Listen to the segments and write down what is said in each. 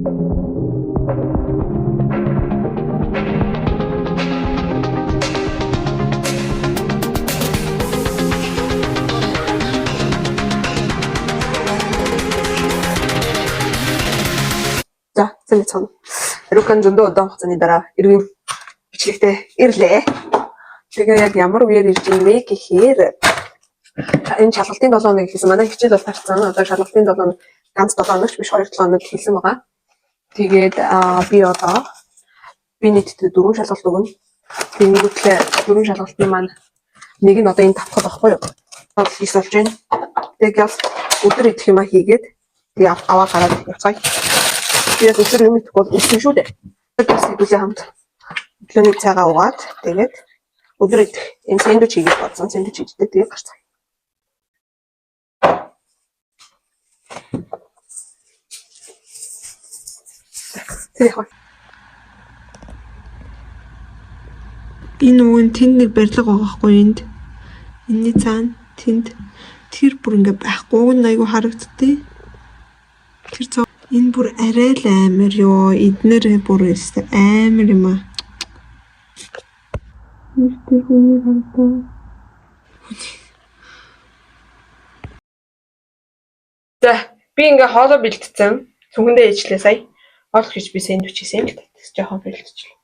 За, цэцэн. Рукан зөндөө удаан хугацааны дараа эргэн бичлэгтээ ирлээ. Тэгээ яг ямар үеэр ирж ирвэ гэхээр энэ шалгалтын 7 хоног гэсэн манай хичээл бол тарцсан. Одоо шалгалтын 7 хоног ганц 7 хоногч биш 2 7 хоног хэлсэн байгаа. Тэгээд би нийтдээ 4 шалгалт өгнө. Тэнгүүтлээ 4 шалгалтын маань нэг нь одоо энэ тавхад байхгүй юу? Ის болж байна. Тэгээд өдөр идэх юм хийгээд тэгээ аваа гараад явцгаая. Тэгээд өдөр юм идэх бол өсөн шүү дээ. Тэгээд хэдүүлээ хамт өглөөний цайгаа уугаад тэгээд өдөр идэх энэ сэндвич хийгээд бодсон. Сэндвич хийхдээ тэгээд гарцгаая. Тэгээ энэ үн тэнд нэг барилга байгаа хгүй энд. Энийний цаана тэнд тэр бүр ингээ байхгүй уг нь айгу харагдтыг. Тэр цаа энэ бүр арай л амар ёо. Эднэр бүр өстэй амар юм аа. Тэр хүний хамтаа. За би ингээ хоолоо бэлтцсэн. Цүнхэндээ ээжлээ сая. Хоол хийж би сэндвич хийсэн л татсан. Жохон бэлтчихлээ.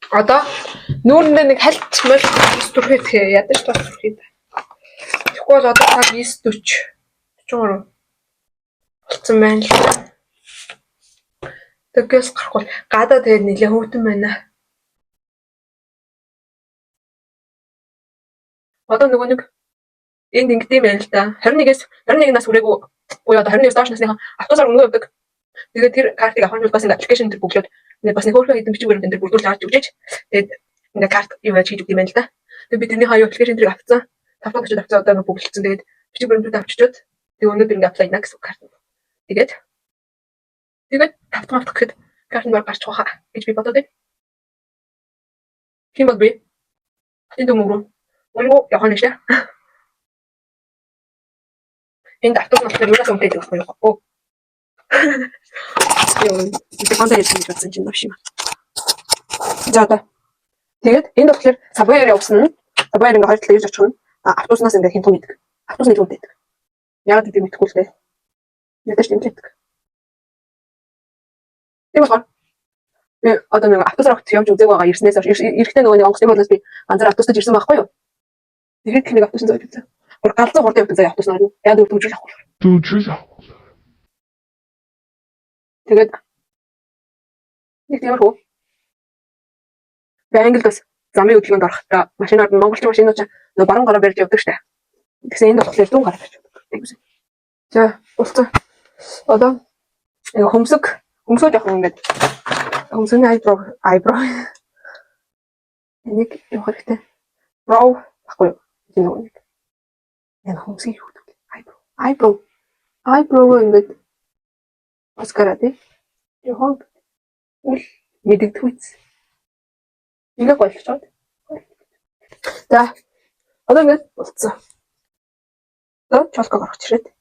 Одоо нүүрэндээ нэг хальт мөл зүрхээд ядаж тас зүрхээд. Тэгэхгүй бол одоо цаг 9:40 43 болсон байна л. Тэгээс гарахгүй гадаа тэгээд нэлээ хөтөн байна. Одоо нөгөө нэг энд ингэдэм байл л да. 21 нас хүрээгүй уу одоо 21-с доош насныхан автобусаар өнгөө явдаг. Тэгээд тэр картыг авах нь бас ингэ аппликейшн дээр бүглөөд бас нэг хөөрхөн хэдэн бичиг баримтан дээр бүрдүүлж авч өгчээж тэгээд ингээ карт юу яаж хийж өгд юм байна л да. Тэгээд би тэрний хаяа аппликейшн дээр авцсан. Тавхан гэж авцсан одоо ингээ бүглэлцсэн. Тэгээд бичиг баримтууд авчичоод тэгээд өнөөдөр ингээ аплай на гэсэн карт. Тэгээд тавтан гэхэд карт нь гарч байгаа гэж би бодоод байна. Хин бол би энэ дөмөрөө өнгөө явах нь шээ. Энд автобус нөхөр юунаас үнэтэй байхгүй юу? Йоо, энэ яаж хийж чадсан чинь биш юм. За одоо. Тэгээд энд болохоор сабвейр явсан. Сабвейр ингээ хоёр талаа ирж очих нь автобуснаас ингээ хин том идэг. Автобусны түүнд идэг. Яг гэдэг мэдэхгүй л дээ. Ядаж тэмцээдэг. Тийм болохоор би одоо нэг автобусаар огт явж үзег байгаа ирснээс эрэхтэй нөгөө нэг онгоцны болоос би ганцаар автобустай ирсэн байхгүй юу? Тэгээд нэг автобусны зоож үзээ. Гур галзуу хурдан явдаг заа автобуснаар юу? Яг дөрөвжүүл авах. Дөрөвжүүл авах. Тэгээд нэг тиймэрхүү. Англи бас замын хөдөлгөөнд орохдоо машинаар монголчин машинууд нөгөө баруун гараа барьж явдаг штэ. Тэгсэн энэ болохоор зүүн гараа барьж явдаг. За болцоо. Одоо хөмсөж явах юм ингээд. Хөмсөний eyebrow. Энийг юу хэрэгтэй? Brow баггүй юу? Энэ энэ хөмсөй юу гэдэг? Eyebrow ингээд маскара тий. Яхаа мэддэггүй. Ингээ голчоод. За. Одоо ингээд болцсон. За, чолког орох чирээд.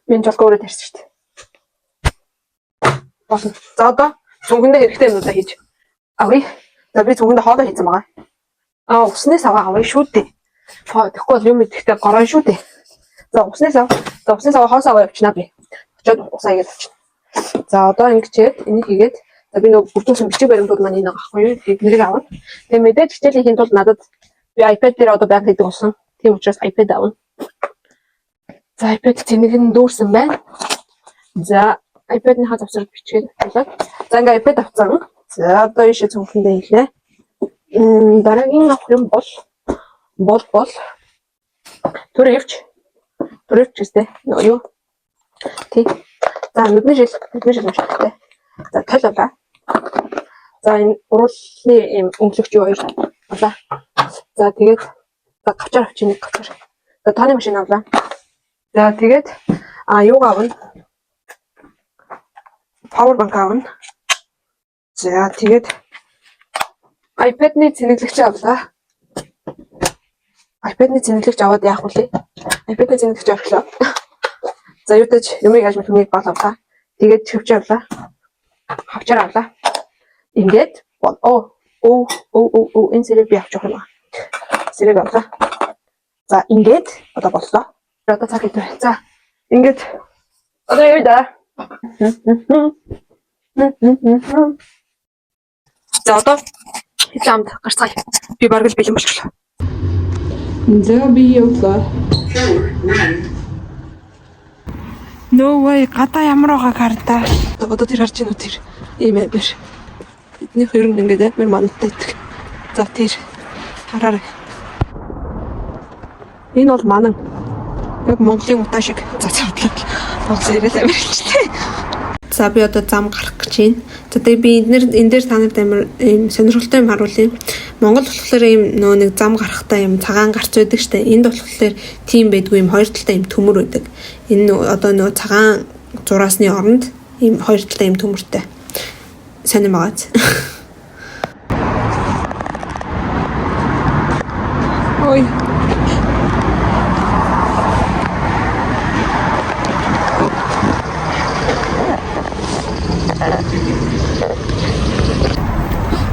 Би чолкогоо тарьсан шүү дээ. Болно. За одоо цүнхэндээ хэрэгтэй юмудаа хийж авъя. За би цүнхэндээ хоолоо хийсэн байгаа. Уснаас аваа шүү дээ. Тэгэхгүй бол юм идэхтэй гороо шүү дээ. За уснаас аваа хоосоо аваа явчихнаа би. Очоод усаа игээд авчихна. За одоо ингэчээд энийг хийгээд за би нөгөө бүрдүүлсэн бичиг баримтууд маань энэ байгаа байхгүй юу? Эднэрийг авна. Тэгээ мэдээж хичээлийн хийх тулд надад би iPad дээр одоо байг хийдэг болсон. Тийм учраас iPad авна. За iPad тэнэг нь дүүрсэн байна. За iPad-ийн хаа завсар бичгээд болоод. За ингээ iPad авцсан. За одоо ишээ цүнхэндээ хийлээ. Дараагийн авах юм бол төрөвч гэстэй. Юу? Тий. За нүдний жил уншихтай. За тойлолоо. За энэ уруулны юм өнгөлөгч юу хоёр авлаа. За тэгээд гавчаар авчих нэг гавчаар. За тооны машин авлаа. За тэгээд юу авна? Power bank авна. За тэгээд iPad-ны цэнэглэгч авлаа. iPad-ны цэнэглэгч аваад яах вэ? iPad-ны цэнэглэгч авчлаа. За юутаж юмыг яаж мэтмийг болгоолаа. Тэгээд чөвч авлаа. Хавчаар авлаа. Ингээд энэ сэрэг би авч явах юм аа. Сэрэг авлаа. За ингээд одоо боллоо. Одоо цаг хийв. За ингээд одоо юу да? За одоо хилэмд гарцгаая. Би бараг л бэлэн болчихлоо. За би явлаа. No way, гадаа ямар байгааг хардаа. Одоо тэр харж байна уу тэр? Ийм амир. Бидний хоёр нь ингээд амир мантай идэх. За тэр хараарай. Энэ бол манан. Яг Монголын утаа шиг цацавдлаа. Монгол ирэл амир хэлжтэй. За би одоо зам гарах гэж байна. За тэгээ би энэ дээр та нарт амар ийм сонирхолтой юм харуулъя. Монгол болохоор ийм нөө нэг зам гарахтаа ийм цагаан гарц байдаг штэ. Энд болохоор тийм байдгүй ийм хоёр талтай ийм төмөр байдаг. Энэ одоо нөө цагаан зураасны оронд ийм хоёр талтай ийм төмөртэй. Сонирм байгааз. Ой.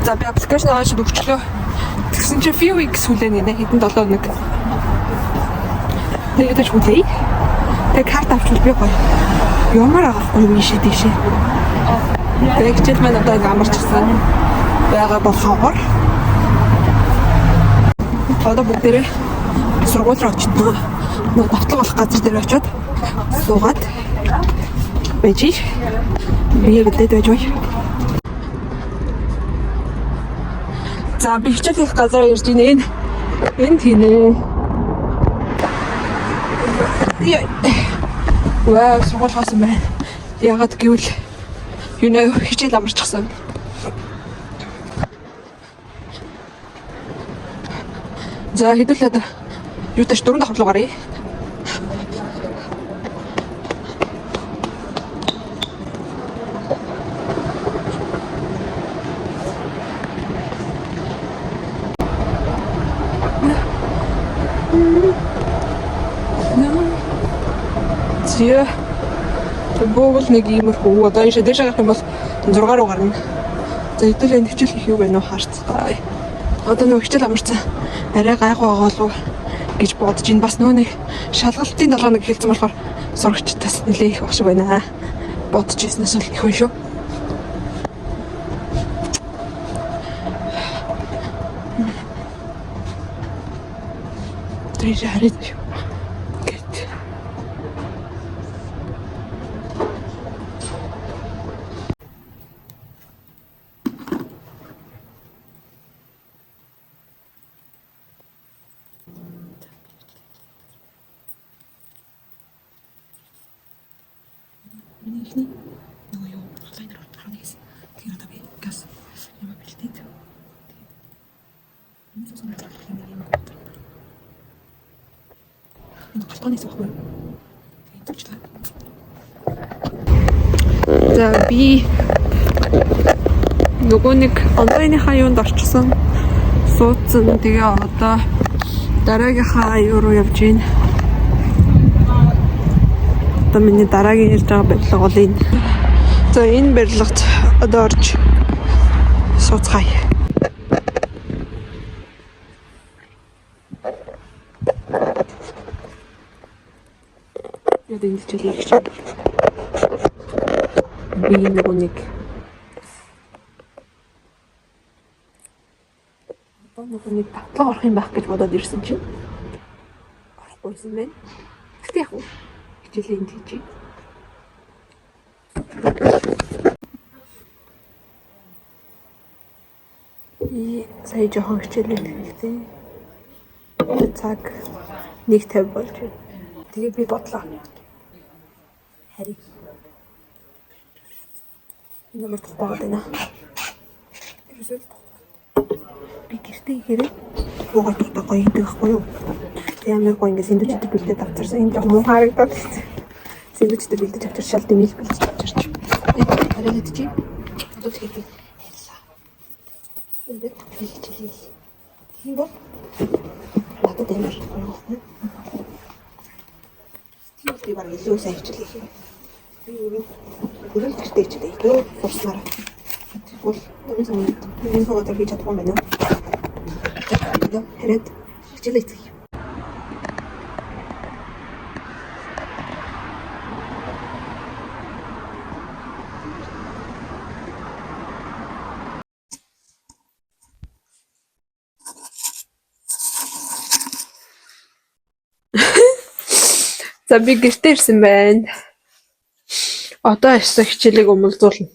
За би аппликейшн аваад өгчлөө. Тэгсэн чинь few weeks хүлээнэ нэ хэдэн 7 хоног. Тэгээд ч хүлээе. Тэгээд карт авчвал би гоё. Ямар авахгүй юм шиг тийшээ. Тэгээд хичээл маань одоо ингэ амарчсан. Бага болохоор. Одоо бүгдээрээ сургууль руу очсон. Нөө давтлаг болох газар дээр очиод суугаад бэжиж бие бүлээд байж бай. За би хичээл хийх газар ирж байна. Энэ тийм. Вау, сургууль хасан байна. Ягаад гэвэл хичээл амарчихсан. За хэдүүлээд юу тааш 4 давхар руу гаръя. Зя. Тэгвэл нэг иймэрхүү одоо ийшээ дээш гарах юм бол 6 руу гарна. За хэдүүлээ хичээл хийх юу байна уу харцгаая. Одоо нөгөө хичээл амарсан. Арай гайгүй байгаа болов гэж бодож ин бас нөгөө нэг шалгалтын 7 хоног хэлсэн болохоор сурагчдаас нэлээ их багш байна. Бодож ирснээс л их хүн шүү. Тэр хараад шүү. Миний нөгөө юу онлайнаар харна гэсэн. Тэгэхээр одоо би газ юм бэлдээд. Энэ суусан дээр юм юм. Энэ картоны суух. За би нөгөө нэг онлайныхаа юунд орчихсон. Суудсан. Тэгээ одоо дараагийнхаа аюу руу явж байна. Миний дараагийн ярьж байгаа барилга бол энэ. За энэ барилгад одоо орж сууцгаая. Яг энэ хичээлээ хийж байна. Би нөгөө нэг татлаг орох юм байх гэж бодоод ирсэн чинь орохгүйсэн байна. Гэтэ яг хичээлийн тийж. Сая жоохон хичээлээ хийлээ. Цаг 1:50 болж байна. Тэгээ би бодлоо. Харин ямар тохиолдол байна. Би гэртээ хэрэг гоотой гоё юм байхгүй юу? Ямар гоё ингэ сэндвичтэй бэлдээд авчирсан. Энэ жоо муу харагдаад байна. Сэндвичтэй бэлдэж авчир шал дэмэл бэлдэж авчирч. Хараад чи. Одоо тэгээд хэллаа. Ингээд бэлдчихээ. Тийм бол надад амар гоё. Би баг илүү сайн хичээлээ хийх. Би өөрөө гэртээ хичээлээ хийгээ. Урснараа. Тэгвэл намайг санаад энэ хаваа хийж чадахгүй юм байна. Тэгээд хэрэг хичээлээ хийх. За би гэртээ ирсэн байна. Одоо ашиг хичээлийг өмөлзүүлнэ.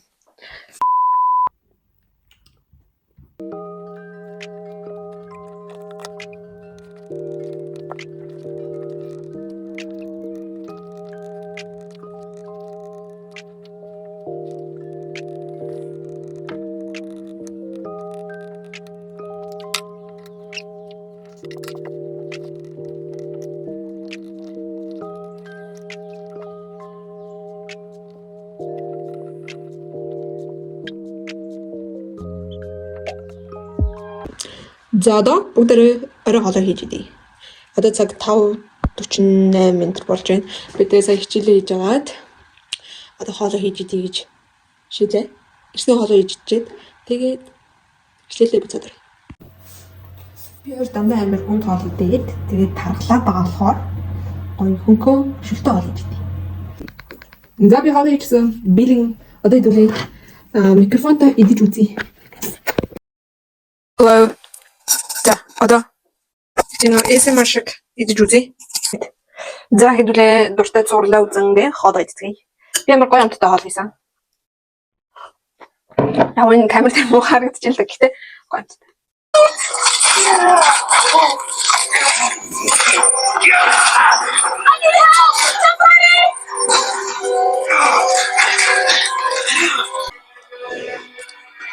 За одоо бүгдээрээ орой хоолой хийж идье. Одоо цаг 5:48 минут болж байна. Бид сая хичээлээ хийж аваад одоо хоолой хийж идье гэж шийдлээ. Ирсэн хоолой хийж идчихэд тэгээд хичээлээ буцаад ирээ. Би өөр дандаа амар хүн хоол идээд тэгээд тархлаад байгаа болохоор гоё хөнхөө шүлтэй хоол хийж идье. За би хоолой хийсэн. Бэлэн одоо хэдүүлээ микрофонтой идэж үзье. Hello. За одоо энэ ASMR шиг идэж үзье. За хэдүүлээ дуртай зурлаа үзэнгээ хоолой идчихье. Би амар гоё амттай хоол хийсэн. Яг энэ камер дээр муу харагдчихлаа гэхдээ гоё амттай.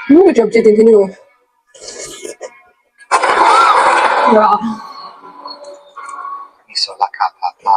Много job jadi ini loh. Ya. Isola kapapa.